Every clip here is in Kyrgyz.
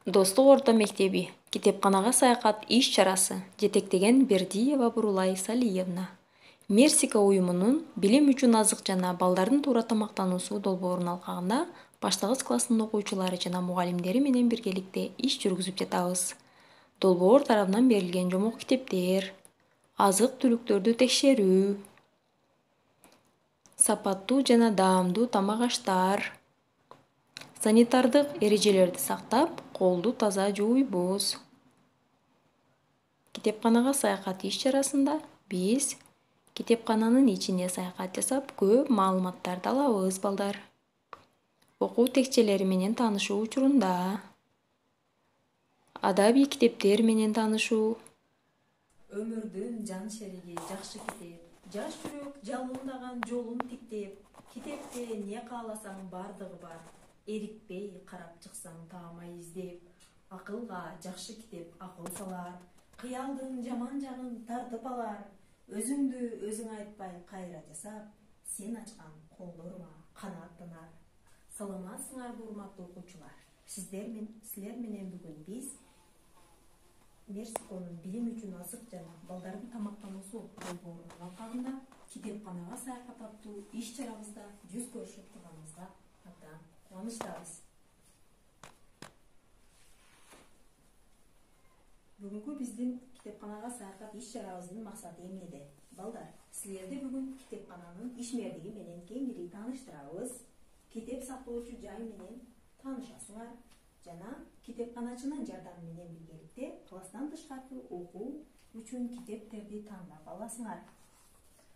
Достук орто мектеби китепканага саякат иш-чарасы жетектеген Бердиева Бурулай Салиевна. Мерсика уюмунун билим үчүн азык жана балдардын туура тамактануусу долбоорунун алкагында баштагыч класстын окуучулары жана мугалимдери менен биргеликте иш жүргүзүп жатабыз. Долбоор тарабынан берилген жомок китептер, азык-түлүктөрдү текшерүү, сапаттуу жана даамдуу тамак-аштар, санитардык эрежелерди сактап, колду таза жууйбуз. Китепканага саякат иш-чарасында биз китепкананын ичине саякат жасап, көп маалыматтарды алабыз балдар. Окуу текчелери менен таанышуу учурунда адабий китептер менен таанышуу. Өмүрдүн жан шериги жакшы китеп. Жаш жүрөк жалындаган жолун тиктеп, китепте эмне кааласаң бардыгы бар. Эрикпей карап чыксаң таамай издеп, акылга жакшы китеп акыл салар, кыялдын жаман жагын тартып алар. Өзүңдү өзүң айтпай кайра жасап, сен ачкан колдорума канааттанар. Саламатсыңарбы урматтуу окуучулар? Силер менен бүгүн биз Мерсиконун билим үчүн азык жана балдардын тамактануусу долбоорунун алкагында китепканага саякат аттуу иш-чарабызда жүз көрүшүп турганыбызга абдан кубанычтабыз. Бүгүнкү биздин китепканага саякат иш-чарабыздын максаты эмнеде? Балдар, силерди бүгүн китепкананын ишмердиги менен кеңири тааныштырабыз. Китеп сактоочу жай менен таанышасыңар жана китепканачынын жардамы менен биргеликте класстан тышкары окуу үчүн китептерди тандап аласыңар.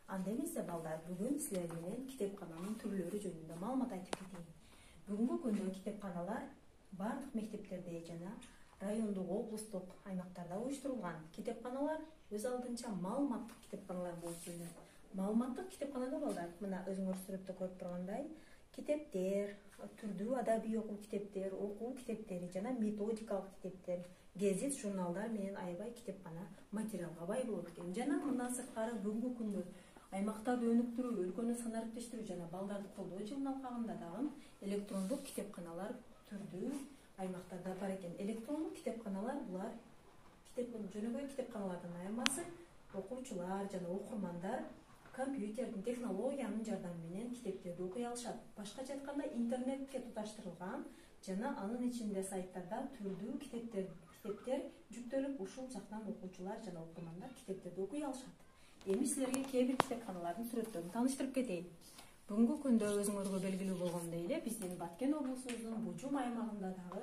Анда эмесе балдар, бүгүн силер менен китепкананын түрлөрү жөнүндө маалымат айтып кетейин. Бүгүнкү күндө китепканалар бардык мектептерде жана райондук, облустук аймактарда уюштурулган. Китепканалар өз алдынча маалыматтык китепканалар болуп бөлүнөт. Маалыматтык китепканада балдар, мына өзүңөр сүрөттө көрүп тургандай, китептер, түрдүү адабий окуу китептери жана методикалык китептер, гезит, журналдар менен аябай китепкана материалга бай болот экен. Жана мындан сырткары бүгүнкү күндө аймактарды өнүктүрүү, өлкөнү санариптештирүү жана балдарды колдоо жылынын алкагында дагы электрондук китепканалар түрдүү аймактарда бар экен. Электрондук китепканалар булар жөнөкөй китепканалардан айырмасы окуучулар жана окурмандар компьютердин, технологиянын жардамы менен китептерди окуй алышат. Башкача айтканда, интернетке туташтырылган жана анын ичинде сайттарда түрдүү китептер жүктөлүп, ушул жактан окуучулар жана окурмандар китептерди окуй алышат. Эми силерге кээ бир китепканалардын сүрөттөрүн тааныштырып кетейин. Бүгүнкү күндө өзүңөргө белгилүү болгондой эле биздин Баткен облусубуздун Бужум аймагында дагы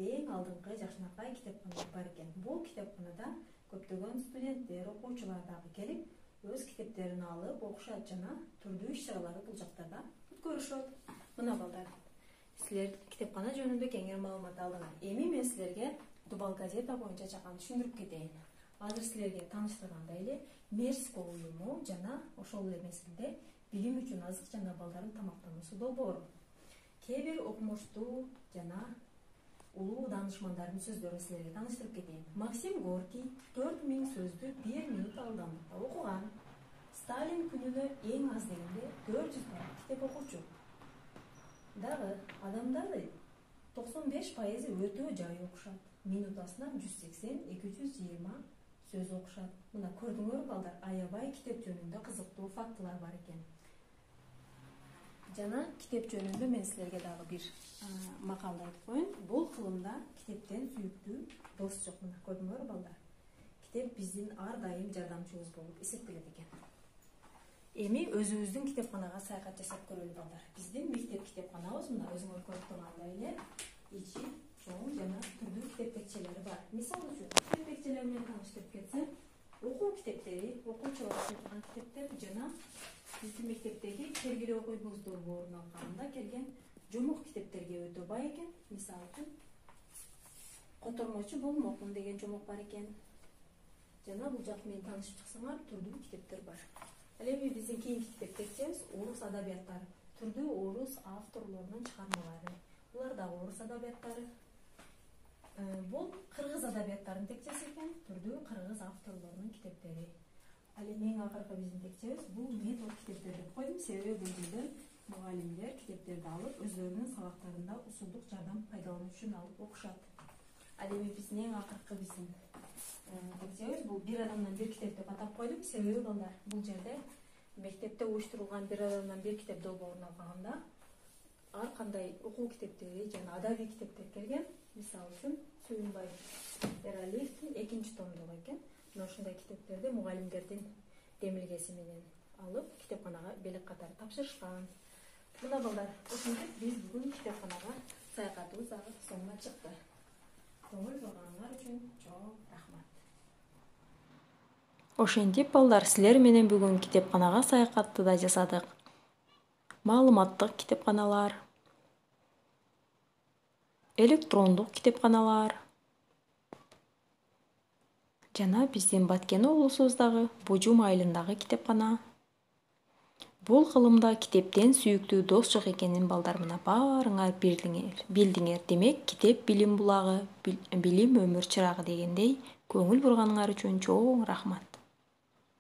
эң алдыңкы жакшынакай китепкана бар экен. Бул китепканада көптөгөн студенттер, окуучулар дагы келип, өз китептерин алып окушат жана түрдүү иш-чараларды бул жактарда өткөрүшөт. Мына балдар, силер китепкана жөнүндө кеңири маалымат алдыңар. Эми мен силерге Дубал газета боюнча чакан түшүндүрүп кетейин. Азыр силерге тааныштыргандай эле Мерсика уюму жана ошол эле мезгилде билим үчүн азык жана балдардын тамактануусу долбоору. Кээ бир окумуштуу жана улуу даанышмандардын сөздөрүн силерге тааныштырып кетейин. Максим Горький 4000 сөздү 1 минут алдамдыкта окуган. Сталин күнүнө эң аз дегенде 400 парак китеп окучу. Дагы адамдарды 95% өтө жай окушат. Минутасына 180-220 сөз окушат. Мына көрдүңөр балдар, аябай китеп жөнүндө кызыктуу фактылар бар экен. Жана китеп жөнүндө мен силерге дагы бир макалды айтып коеюн. Бул кылымда китептен сүйүктүү дос жок. Мына көрдүңөр балдар. Китеп биздин ар дайым жардамчыбыз болуп эсептелет экен. Эми өзүбүздүн китепканага саякат жасап көрөлү балдар. Биздин мектеп китепканабыз мына өзүңөр көрүп тургандай эле ичи чоң жана түрдүү китеп текчелери бар. Мисалы үчүн китеп текчелери менен тааныштырып кетсем, окуу китептери, окуучулар окуйдуган китептер жана биздин мектептеги Кергиле окуйбуз долбоорунун алкагында келген жомок китептерге өтө бай экен. Мисалы үчүн Котормочу болмокмун деген жомок бар экен. Жана бул жак менен таанышып чыксаңар, түрдүү китептер бар. Ал эми биздин кийинки китеп текчебиз орус адабияттары. Түрдүү орус авторлорунун чыгармалары. Булар да орус адабияттары. Бул кыргыз адабияттарынын текчеси экен. Түрдүү кыргыз авторлорунун китептери. Ал эми эң акыркы биздин текчебиз бул метод китептер деп койдум. Себеби бул жерде мугалимдер китептерди алып, өздөрүнүн сабактарында усулдук жардам пайдалануу үчүн алып окушат. Ал эми биздин эң акыркы биздин лекциябыз бул бир адамдан бир китеп деп атап койдум. Себеби балдар бул жерде мектепте уюштурулган бир адамдан бир китеп долбоорун алганда ар кандай окуу китептери жана адабий китептер келген. Мисалы үчүн Сүйүнбай Эралиевдин 2-томдугу экен. Мына ушундай китептерди мугалимдердин демилгеси менен алып китепканага белек катары тапшырышкан. Мына балдар, ошентип биз бүгүн китепканага саякатыбыз дагы соңуна чыкты. Көңүл бурганыңар үчүн чоң рахмат. Ошентип балдар, силер менен бүгүн китепканага саякатты да жасадык. Маалыматтык китепканалар, электрондук китепканалар жана биздин Баткен облусубуздагы Бужум айылындагы китепкана. Бул кылымда китептен сүйүктүү дос жок экенин балдар мына баарыңар билдиңер. Демек, китеп билим булагы, билим өмүр чырагы дегендей, көңүл бурганыңар үчүн чоң рахмат.